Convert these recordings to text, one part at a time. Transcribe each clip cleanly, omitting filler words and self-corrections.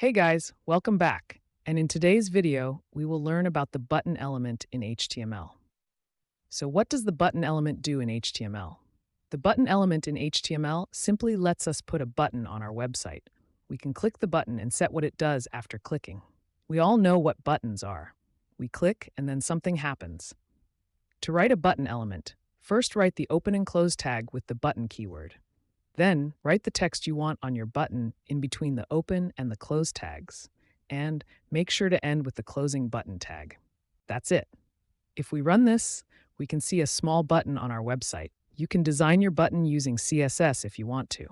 Hey guys, welcome back. And in today's video, we will learn about the button element in HTML. So what does the button element do in HTML? The button element in HTML simply lets us put a button on our website. We can click the button and set what it does after clicking. We all know what buttons are. We click and then something happens. To write a button element, first write the open and close tag with the button keyword. Then, write the text you want on your button in between the open and the close tags, and make sure to end with the closing button tag. That's it. If we run this, we can see a small button on our website. You can design your button using CSS if you want to.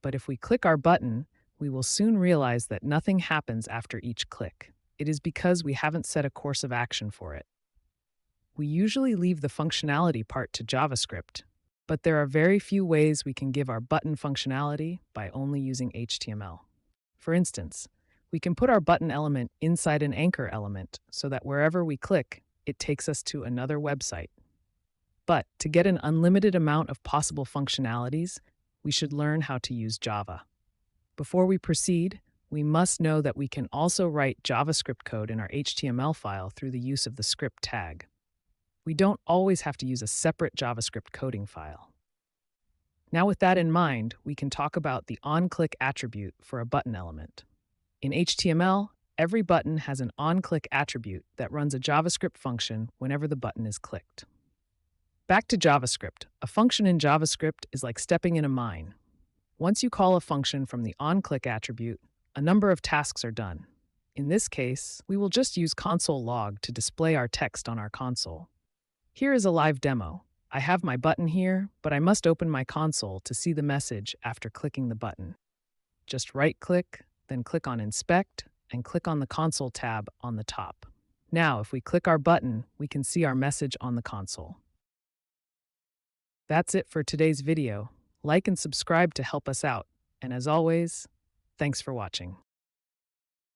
But if we click our button, we will soon realize that nothing happens after each click. It is because we haven't set a course of action for it. We usually leave the functionality part to JavaScript, but there are very few ways we can give our button functionality by only using HTML. For instance, we can put our button element inside an anchor element so that wherever we click, it takes us to another website. But to get an unlimited amount of possible functionalities, we should learn how to use Java. Before we proceed, we must know that we can also write JavaScript code in our HTML file through the use of the script tag. We don't always have to use a separate JavaScript coding file. Now with that in mind, we can talk about the onClick attribute for a button element. In HTML, every button has an onClick attribute that runs a JavaScript function whenever the button is clicked. Back to JavaScript. A function in JavaScript is like stepping in a mine. Once you call a function from the onClick attribute, a number of tasks are done. In this case, we will just use console log to display our text on our console. Here is a live demo. I have my button here, but I must open my console to see the message after clicking the button. Just right-click, then click on Inspect, and click on the Console tab on the top. Now, if we click our button, we can see our message on the console. That's it for today's video. Like and subscribe to help us out. And as always, thanks for watching.